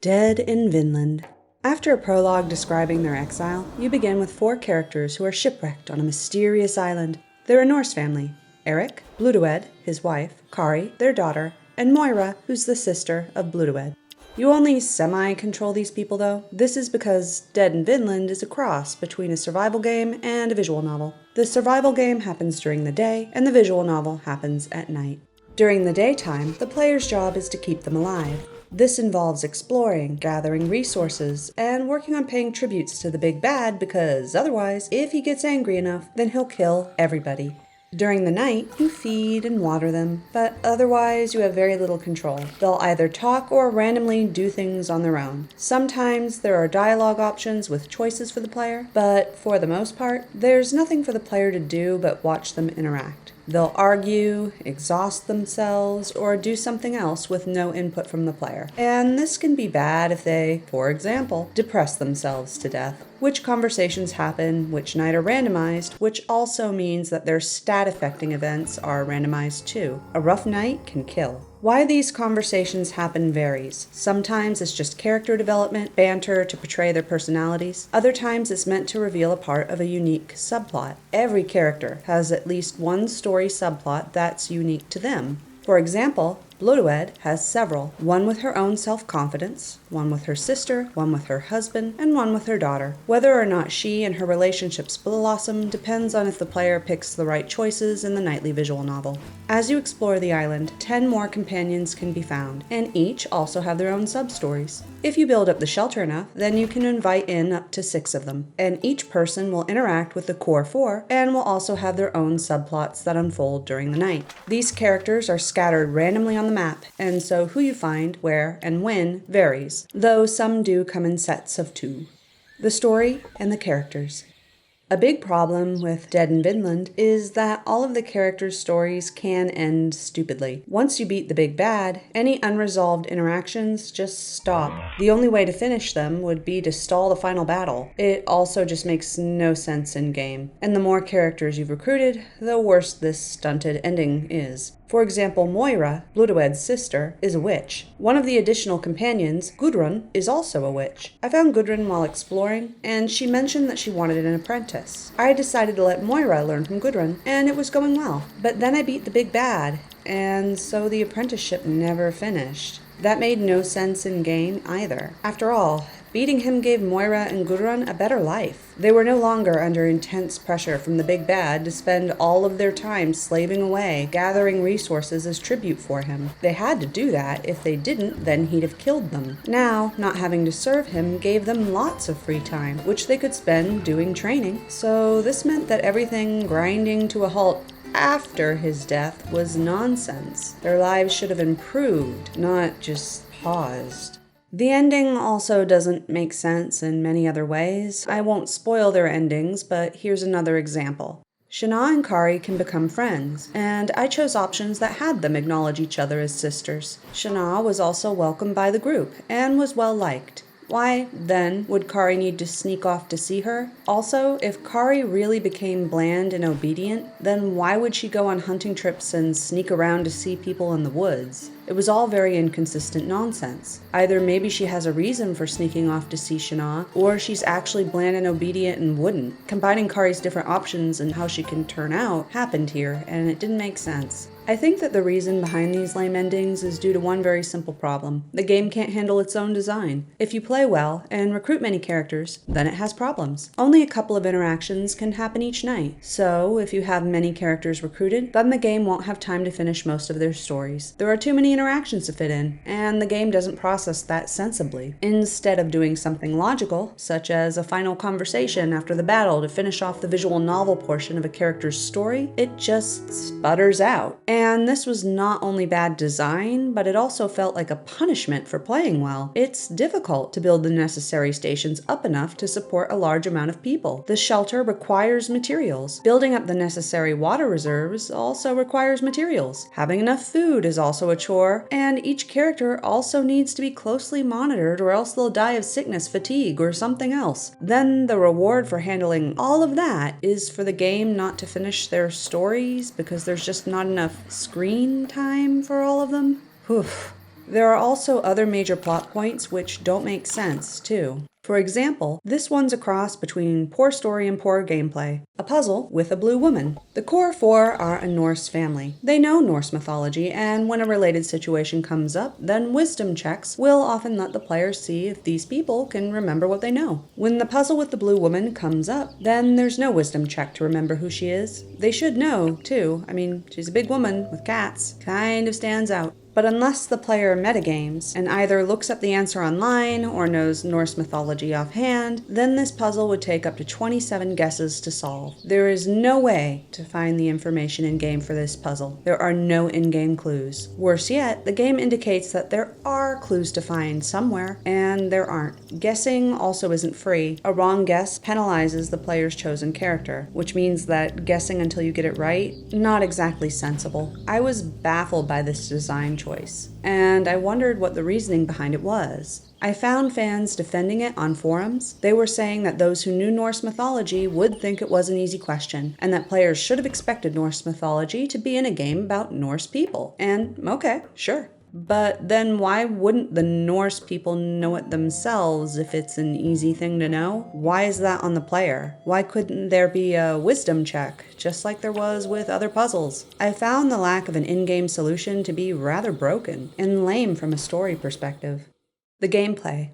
Dead in Vinland. After a prologue describing their exile, you begin with 4 characters who are shipwrecked on a mysterious island. They're a Norse family: Eric, Blodeuwedd, his wife, Kari, their daughter, and Moira, who's the sister of Blodeuwedd. You only semi-control these people though. This is because Dead in Vinland is a cross between a survival game and a visual novel. The survival game happens during the day, and the visual novel happens at night. During the daytime, the player's job is to keep them alive. This involves exploring, gathering resources, and working on paying tributes to the big bad because otherwise, if he gets angry enough, then he'll kill everybody. During the night, you feed and water them, but otherwise you have very little control. They'll either talk or randomly do things on their own. Sometimes there are dialogue options with choices for the player, but for the most part, there's nothing for the player to do but watch them interact. They'll argue, exhaust themselves, or do something else with no input from the player. And this can be bad if they, for example, depress themselves to death. Which conversations happen, which night are randomized, which also means that their stat-affecting events are randomized too. A rough night can kill. Why these conversations happen varies. Sometimes it's just character development, banter to portray their personalities. Other times it's meant to reveal a part of a unique subplot. Every character has at least one story subplot that's unique to them. For example, Blodeuwedd has several, one with her own self-confidence, one with her sister, one with her husband, and one with her daughter. Whether or not she and her relationships blossom depends on if the player picks the right choices in the nightly visual novel. As you explore the island, 10 more companions can be found, and each also have their own sub-stories. If you build up the shelter enough, then you can invite in up to 6 of them, and each person will interact with the core 4 and will also have their own subplots that unfold during the night. These characters are scattered randomly on the map, and so who you find, where, and when varies, though some do come in sets of 2. The story and the characters. A big problem with Dead in Vinland is that all of the characters' stories can end stupidly. Once you beat the big bad, any unresolved interactions just stop. The only way to finish them would be to stall the final battle. It also just makes no sense in game. And the more characters you've recruited, the worse this stunted ending is. For example, Moira, Blodeuwedd's sister, is a witch. One of the additional companions, Gudrun, is also a witch. I found Gudrun while exploring, and she mentioned that she wanted an apprentice. I decided to let Moira learn from Gudrun, and it was going well. But then I beat the big bad, and so the apprenticeship never finished. That made no sense in game either. After all, beating him gave Moira and Gudrun a better life. They were no longer under intense pressure from the big bad to spend all of their time slaving away, gathering resources as tribute for him. They had to do that. If they didn't, then he'd have killed them. Now, not having to serve him gave them lots of free time, which they could spend doing training. So this meant that everything grinding to a halt after his death was nonsense. Their lives should have improved, not just paused. The ending also doesn't make sense in many other ways. I won't spoil their endings, but here's another example. Shana and Kari can become friends, and I chose options that had them acknowledge each other as sisters. Shana was also welcomed by the group, and was well liked. Why, then, would Kari need to sneak off to see her? Also, if Kari really became bland and obedient, then why would she go on hunting trips and sneak around to see people in the woods? It was all very inconsistent nonsense. Either maybe she has a reason for sneaking off to see Shana, or she's actually bland and obedient and wouldn't. Combining Kari's different options and how she can turn out happened here, and it didn't make sense. I think that the reason behind these lame endings is due to one very simple problem. The game can't handle its own design. If you play well and recruit many characters, then it has problems. Only a couple of interactions can happen each night. So, if you have many characters recruited, then the game won't have time to finish most of their stories. There are too many interactions to fit in, and the game doesn't process that sensibly. Instead of doing something logical, such as a final conversation after the battle to finish off the visual novel portion of a character's story, it just sputters out. And this was not only bad design, but it also felt like a punishment for playing well. It's difficult to build the necessary stations up enough to support a large amount of people. The shelter requires materials. Building up the necessary water reserves also requires materials. Having enough food is also a chore, and each character also needs to be closely monitored or else they'll die of sickness, fatigue, or something else. Then the reward for handling all of that is for the game not to finish their stories because there's just not enough screen time for all of them. Whew. There are also other major plot points which don't make sense, too. For example, this one's a cross between poor story and poor gameplay. A puzzle with a blue woman. The core four are a Norse family. They know Norse mythology, and when a related situation comes up, then wisdom checks will often let the player see if these people can remember what they know. When the puzzle with the blue woman comes up, then there's no wisdom check to remember who she is. They should know, too. I mean, she's a big woman with cats. Kind of stands out. But unless the player metagames and either looks up the answer online or knows Norse mythology offhand, then this puzzle would take up to 27 guesses to solve. There is no way to find the information in-game for this puzzle. There are no in-game clues. Worse yet, the game indicates that there are clues to find somewhere, and there aren't. Guessing also isn't free. A wrong guess penalizes the player's chosen character, which means that guessing until you get it right, not exactly sensible. I was baffled by this design choice, and I wondered what the reasoning behind it was. I found fans defending it on forums. They were saying that those who knew Norse mythology would think it was an easy question, and that players should have expected Norse mythology to be in a game about Norse people. And okay, sure. But then why wouldn't the Norse people know it themselves if it's an easy thing to know? Why is that on the player? Why couldn't there be a wisdom check, just like there was with other puzzles? I found the lack of an in-game solution to be rather broken and lame from a story perspective. The gameplay.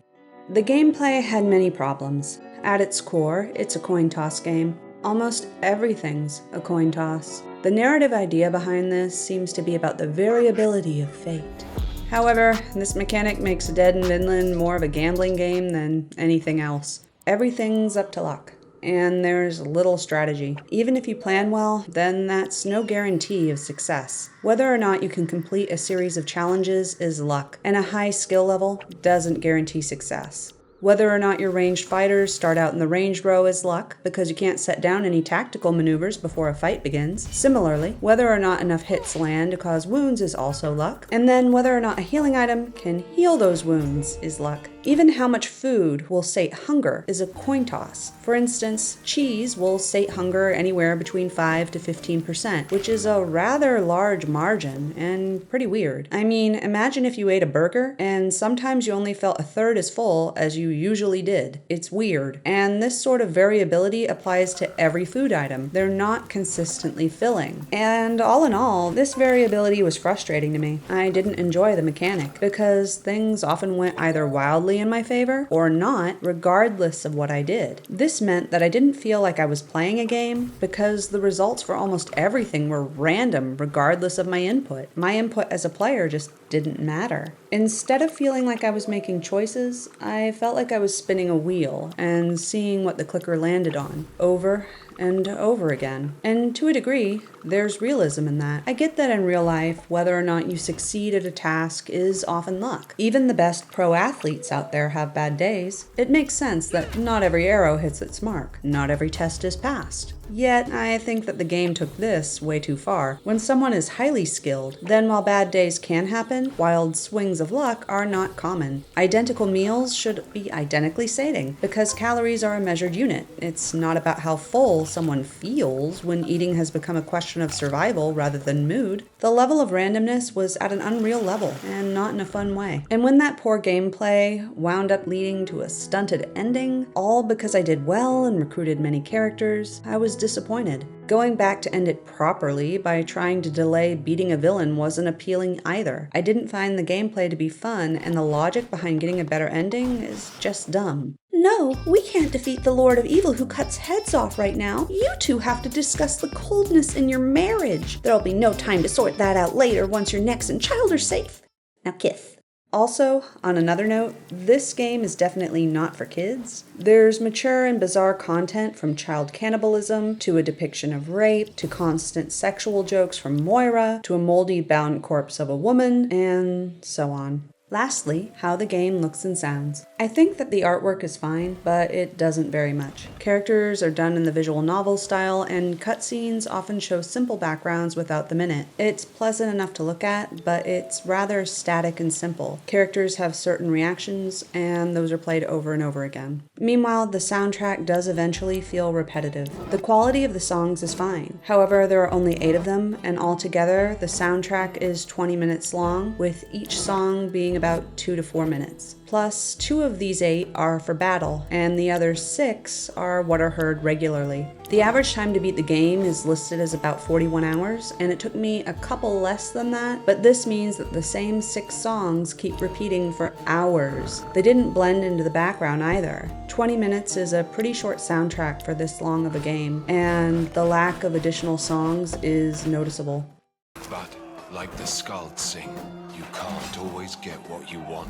The gameplay had many problems. At its core, it's a coin toss game. Almost everything's a coin toss. The narrative idea behind this seems to be about the variability of fate. However, this mechanic makes Dead in Vinland more of a gambling game than anything else. Everything's up to luck, and there's little strategy. Even if you plan well, then that's no guarantee of success. Whether or not you can complete a series of challenges is luck, and a high skill level doesn't guarantee success. Whether or not your ranged fighters start out in the ranged row is luck, because you can't set down any tactical maneuvers before a fight begins. Similarly, whether or not enough hits land to cause wounds is also luck. And then whether or not a healing item can heal those wounds is luck. Even how much food will sate hunger is a coin toss. For instance, cheese will sate hunger anywhere between 5 to 15%, which is a rather large margin and pretty weird. I mean, imagine if you ate a burger and sometimes you only felt a third as full as you usually did. It's weird. And this sort of variability applies to every food item. They're not consistently filling. And all in all, this variability was frustrating to me. I didn't enjoy the mechanic because things often went either wildly in my favor or not, regardless of what I did. This meant that I didn't feel like I was playing a game because the results for almost everything were random regardless of my input. My input as a player just didn't matter. Instead of feeling like I was making choices, I felt like I was spinning a wheel and seeing what the clicker landed on over and over again. And to a degree, there's realism in that. I get that in real life, whether or not you succeed at a task is often luck. Even the best pro athletes out there have bad days. It makes sense that not every arrow hits its mark. Not every test is passed. Yet, I think that the game took this way too far. When someone is highly skilled, then while bad days can happen, wild swings of luck are not common. Identical meals should be identically sating, because calories are a measured unit. It's not about how full someone feels when eating has become a question of survival rather than mood. The level of randomness was at an unreal level, and not in a fun way. And when that poor gameplay wound up leading to a stunted ending, all because I did well and recruited many characters, I was disappointed. Going back to end it properly by trying to delay beating a villain wasn't appealing either. I didn't find the gameplay to be fun, and the logic behind getting a better ending is just dumb. No, we can't defeat the Lord of Evil who cuts heads off right now. You two have to discuss the coldness in your marriage. There'll be no time to sort that out later once your necks and child are safe. Now kiss. Also, on another note, this game is definitely not for kids. There's mature and bizarre content from child cannibalism, to a depiction of rape, to constant sexual jokes from Moira, to a moldy bound corpse of a woman, and so on. Lastly, how the game looks and sounds. I think that the artwork is fine, but it doesn't vary much. Characters are done in the visual novel style, and cutscenes often show simple backgrounds without them in it. It's pleasant enough to look at, but it's rather static and simple. Characters have certain reactions, and those are played over and over again. Meanwhile, the soundtrack does eventually feel repetitive. The quality of the songs is fine. However, there are only 8 of them, and altogether, the soundtrack is 20 minutes long, with each song being about 2 to 4 minutes. Plus, 2 of these 8 are for battle, and the other 6 are what are heard regularly. The average time to beat the game is listed as about 41 hours, and it took me a couple less than that, but this means that the same 6 songs keep repeating for hours. They didn't blend into the background either. 20 minutes is a pretty short soundtrack for this long of a game, and the lack of additional songs is noticeable. But, like the skalds sing, you can't always get what you want.